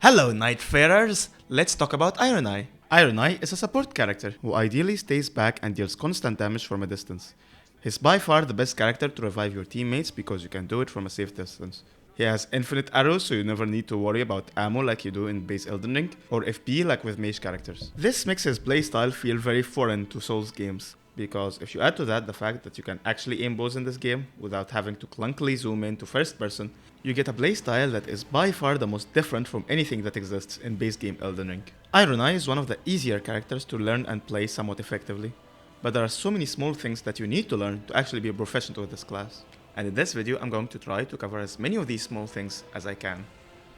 Hello Nightfarers! Let's talk about Iron Eye. Iron Eye is a support character who ideally stays back and deals constant damage from a distance. He's by far the best character to revive your teammates because you can do it from a safe distance. He has infinite arrows, so you never need to worry about ammo like you do in base Elden Ring, or FP like with mage characters. This makes his playstyle feel very foreign to Souls games, because if you add to that the fact that you can actually aim bows in this game without having to clunkily zoom in to first person, you get a playstyle that is by far the most different from anything that exists in base game Elden Ring. Iron Eye is one of the easier characters to learn and play somewhat effectively, but there are so many small things that you need to learn to actually be a proficient with this class. And in this video I'm going to try to cover as many of these small things as I can.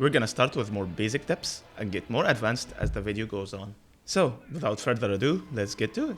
We're gonna start with more basic tips and get more advanced as the video goes on. So, without further ado, let's get to it.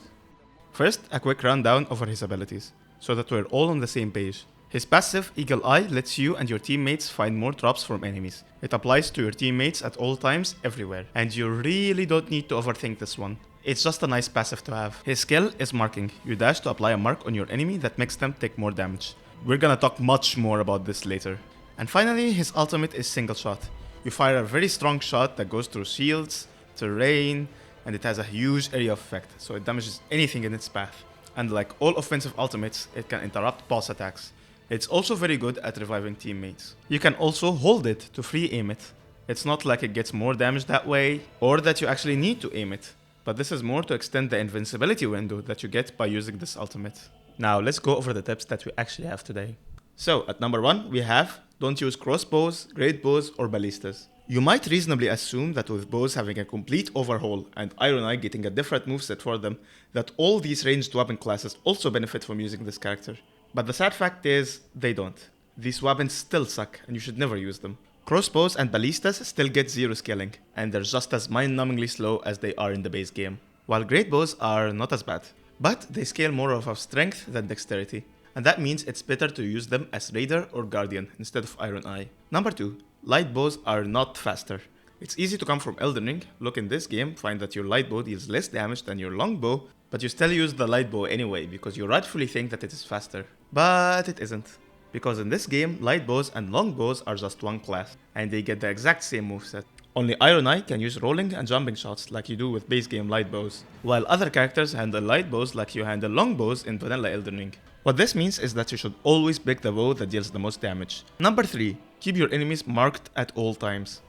First, a quick rundown over his abilities, so that we're all on the same page. His passive, Eagle Eye, lets you and your teammates find more drops from enemies. It applies to your teammates at all times, everywhere, and you really don't need to overthink this one. It's just a nice passive to have. His skill is marking. You dash to apply a mark on your enemy that makes them take more damage. We're gonna talk much more about this later. And finally, his ultimate is single shot. You fire a very strong shot that goes through shields, terrain, and it has a huge area of effect, so it damages anything in its path. And like all offensive ultimates, it can interrupt boss attacks. It's also very good at reviving teammates. You can also hold it to free aim it. It's not like it gets more damage that way, or that you actually need to aim it, but this is more to extend the invincibility window that you get by using this ultimate. Now let's go over the tips that we actually have today. So at number 1 we have, don't use crossbows, great bows or ballistas. You might reasonably assume that with bows having a complete overhaul and Iron Eye getting a different moveset for them, that all these ranged weapon classes also benefit from using this character. But the sad fact is, they don't. These weapons still suck and you should never use them. Crossbows and ballistas still get 0 scaling, and they're just as mind-numbingly slow as they are in the base game. While great bows are not as bad, but they scale more off of strength than dexterity, and that means it's better to use them as Raider or Guardian instead of Iron Eye. Number 2. Light bows are not faster. It's easy to come from Elden Ring, look in this game, find that your light bow deals less damage than your longbow, but you still use the light bow anyway because you rightfully think that it is faster. But it isn't. Because in this game, light bows and longbows are just one class, and they get the exact same moveset. Only Iron Eye can use rolling and jumping shots like you do with base game light bows, while other characters handle light bows like you handle longbows in vanilla Elden Ring. What this means is that you should always pick the bow that deals the most damage. Number 3. Keep your enemies marked at all times.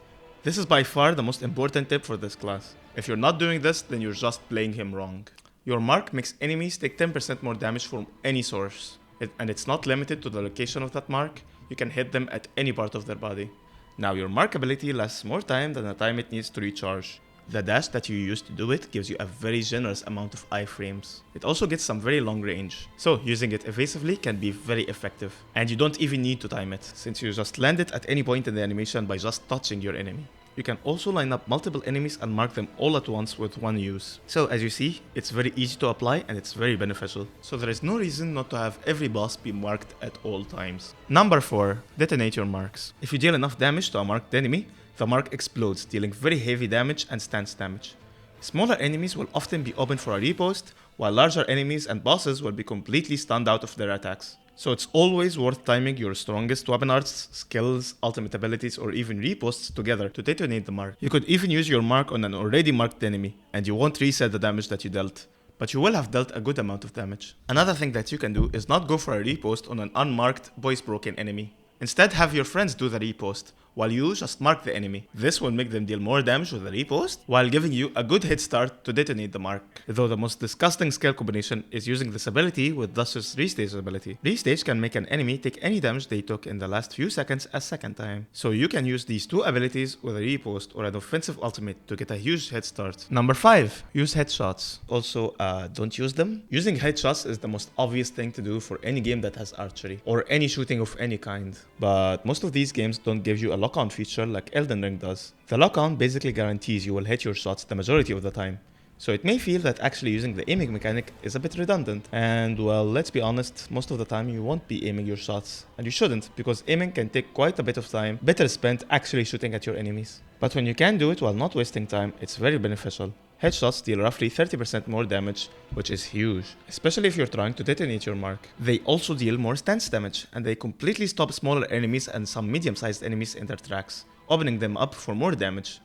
This is by far the most important tip for this class. If you're not doing this, then you're just playing him wrong. Your mark makes enemies take 10% more damage from any source. And it's not limited to the location of that mark, you can hit them at any part of their body. Now your mark ability lasts more time than the time it needs to recharge. The dash that you use to do it gives you a very generous amount of iframes. It also gets some very long range, so using it evasively can be very effective. And you don't even need to time it, since you just land it at any point in the animation by just touching your enemy. You can also line up multiple enemies and mark them all at once with one use. So as you see, it's very easy to apply and it's very beneficial. So there is no reason not to have every boss be marked at all times. Number 4. Detonate your marks. If you deal enough damage to a marked enemy, the mark explodes, dealing very heavy damage and stance damage. Smaller enemies will often be open for a repost, while larger enemies and bosses will be completely stunned out of their attacks. So it's always worth timing your strongest weapon arts, skills, ultimate abilities, or even reposts together to detonate the mark. You could even use your mark on an already marked enemy, and you won't reset the damage that you dealt, but you will have dealt a good amount of damage. Another thing that you can do is not go for a repost on an unmarked, voice broken enemy. Instead, have your friends do the repost, while you just mark the enemy. This will make them deal more damage with the repost, while giving you a good head start to detonate the mark. Though the most disgusting skill combination is using this ability with Duster's Restage ability. Restage can make an enemy take any damage they took in the last few seconds a second time. So you can use these two abilities with a repost or an offensive ultimate to get a huge head start. Number 5. Use headshots. Also, don't use them. Using headshots is the most obvious thing to do for any game that has archery, or any shooting of any kind. But most of these games don't give you a lock-on feature like Elden Ring does. The lock-on basically guarantees you will hit your shots the majority of the time. So it may feel that actually using the aiming mechanic is a bit redundant. And well, let's be honest, most of the time you won't be aiming your shots. And you shouldn't, because aiming can take quite a bit of time, better spent actually shooting at your enemies. But when you can do it while not wasting time, it's very beneficial. Headshots deal roughly 30% more damage, which is huge, especially if you're trying to detonate your mark. They also deal more stance damage, and they completely stop smaller enemies and some medium-sized enemies in their tracks, opening them up for more damage.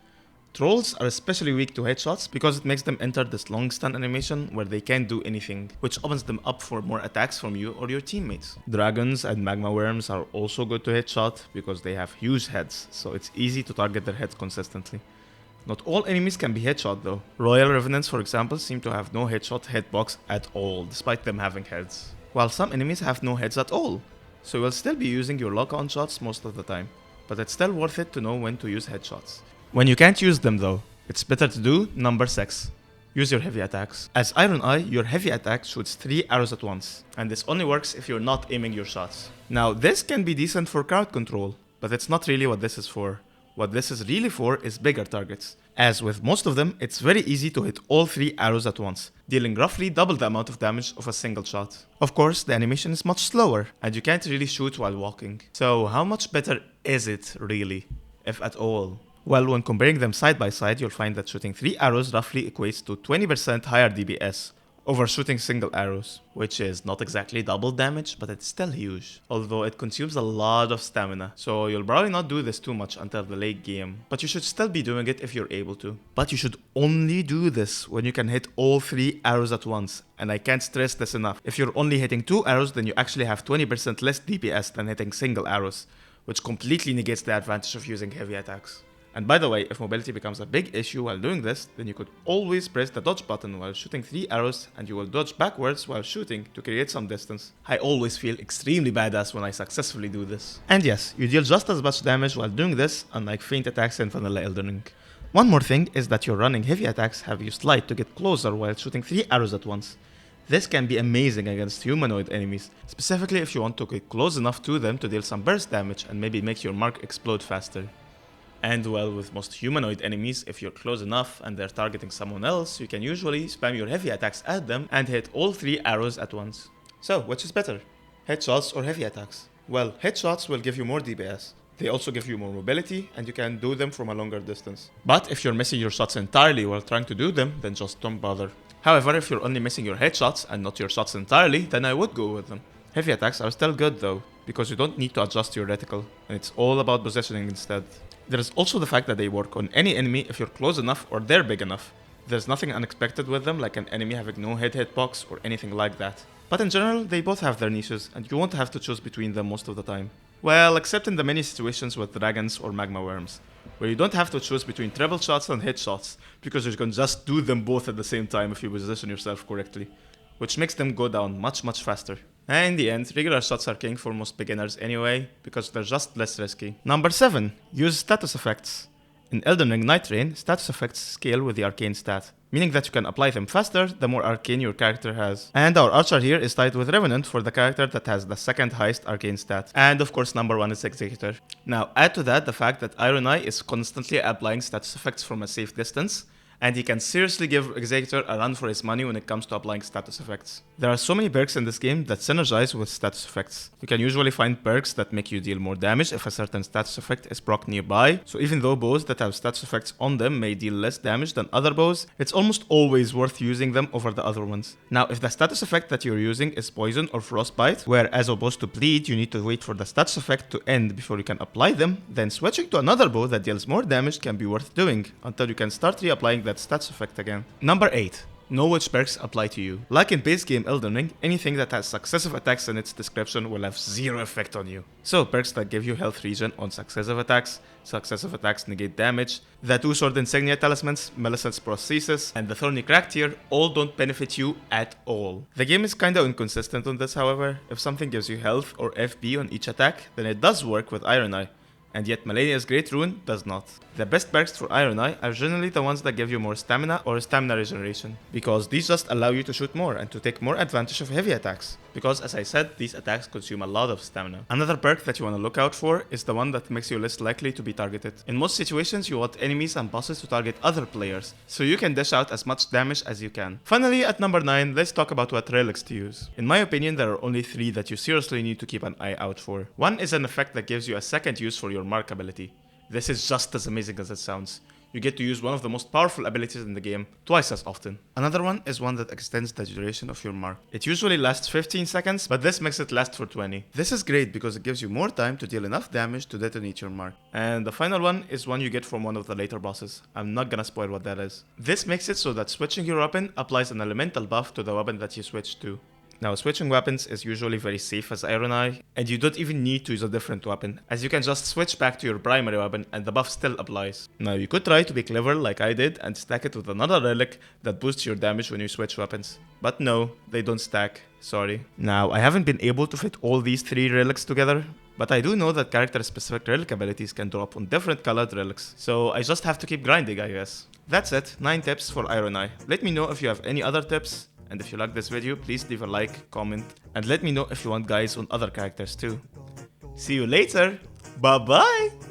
Trolls are especially weak to headshots because it makes them enter this long stun animation where they can't do anything, which opens them up for more attacks from you or your teammates. Dragons and magma worms are also good to headshot because they have huge heads, so it's easy to target their heads consistently. Not all enemies can be headshot though. Royal Revenants, for example, seem to have no headshot hitbox at all, despite them having heads. While some enemies have no heads at all, so you will still be using your lock-on shots most of the time, but it's still worth it to know when to use headshots. When you can't use them though, it's better to do number 6. Use your heavy attacks. As Iron Eye, your heavy attack shoots 3 arrows at once, and this only works if you're not aiming your shots. Now this can be decent for crowd control, but it's not really what this is for. What this is really for is bigger targets. As with most of them, it's very easy to hit all 3 arrows at once, dealing roughly double the amount of damage of a single shot. Of course, the animation is much slower, and you can't really shoot while walking. So how much better is it really, if at all? Well, when comparing them side by side, you'll find that shooting 3 arrows roughly equates to 20% higher DPS over shooting single arrows, which is not exactly double damage, but it's still huge, although it consumes a lot of stamina, so you'll probably not do this too much until the late game, but you should still be doing it if you're able to. But you should only do this when you can hit all 3 arrows at once, and I can't stress this enough. If you're only hitting 2 arrows, then you actually have 20% less DPS than hitting single arrows, which completely negates the advantage of using heavy attacks. And by the way, if mobility becomes a big issue while doing this, then you could always press the dodge button while shooting 3 arrows and you will dodge backwards while shooting to create some distance. I always feel extremely badass when I successfully do this. And yes, you deal just as much damage while doing this, unlike feint attacks in vanilla Elden Ring. One more thing is that your running heavy attacks have you slide to get closer while shooting 3 arrows at once. This can be amazing against humanoid enemies, specifically if you want to get close enough to them to deal some burst damage and maybe make your mark explode faster. And well, with most humanoid enemies, if you're close enough and they're targeting someone else, you can usually spam your heavy attacks at them and hit all 3 arrows at once. So, which is better? Headshots or heavy attacks? Well, headshots will give you more DPS. They also give you more mobility and you can do them from a longer distance. But if you're missing your shots entirely while trying to do them, then just don't bother. However, if you're only missing your headshots and not your shots entirely, then I would go with them. Heavy attacks are still good though, because you don't need to adjust your reticle, and it's all about positioning instead. There is also the fact that they work on any enemy if you're close enough or they're big enough. There's nothing unexpected with them, like an enemy having no hitbox or anything like that. But in general, they both have their niches, and you won't have to choose between them most of the time. Well, except in the many situations with dragons or magma worms, where you don't have to choose between treble shots and hit shots, because you can just do them both at the same time if you position yourself correctly, which makes them go down much faster. And in the end, regular shots are king for most beginners anyway, because they're just less risky. Number 7. Use status effects. In Elden Ring Nightreign, status effects scale with the arcane stat, meaning that you can apply them faster the more arcane your character has. And our archer here is tied with Revenant for the character that has the second highest arcane stat. And of course number 1 is Executor. Now add to that the fact that Iron Eye is constantly applying status effects from a safe distance, and he can seriously give Executor a run for his money when it comes to applying status effects. There are so many perks in this game that synergize with status effects. You can usually find perks that make you deal more damage if a certain status effect is proc nearby, so even though bows that have status effects on them may deal less damage than other bows, it's almost always worth using them over the other ones. Now, if the status effect that you're using is poison or frostbite, where as opposed to bleed you need to wait for the status effect to end before you can apply them, then switching to another bow that deals more damage can be worth doing, until you can start reapplying that stats effect again. Number 8. Know which perks apply to you. Like in base game Elden Ring, anything that has successive attacks in its description will have 0 effect on you. So perks that give you health regen on successive attacks negate damage, the 2 sword insignia talismans, Millicent's prosthesis, and the thorny crack tier all don't benefit you at all. The game is kinda inconsistent on this, however. If something gives you health or FP on each attack, then it does work with Iron Eye, and yet Malenia's Great Rune does not. The best perks for Iron Eye are generally the ones that give you more stamina or stamina regeneration, because these just allow you to shoot more and to take more advantage of heavy attacks, because as I said, these attacks consume a lot of stamina. Another perk that you want to look out for is the one that makes you less likely to be targeted. In most situations, you want enemies and bosses to target other players, so you can dish out as much damage as you can. Finally, at number 9, let's talk about what relics to use. In my opinion, there are only 3 that you seriously need to keep an eye out for. One is an effect that gives you a second use for your mark ability. This is just as amazing as it sounds. you get to use one of the most powerful abilities in the game twice as often. Another one is one that extends the duration of your mark. It usually lasts 15 seconds, but this makes it last for 20. This is great because it gives you more time to deal enough damage to detonate your mark. And the final one is one you get from one of the later bosses. I'm not gonna spoil what that is. This makes it so that switching your weapon applies an elemental buff to the weapon that you switch to. Now, switching weapons is usually very safe as Iron Eye, and you don't even need to use a different weapon, as you can just switch back to your primary weapon and the buff still applies. Now, you could try to be clever like I did and stack it with another relic that boosts your damage when you switch weapons. But no, they don't stack, sorry. Now, I haven't been able to fit all these 3 relics together, but I do know that character-specific relic abilities can drop on different colored relics, so I just have to keep grinding, I guess. That's it, 9 tips for Iron Eye. Let me know if you have any other tips. And if you like this video, please leave a like, comment, and let me know if you want guides on other characters too. See you later! Bye bye!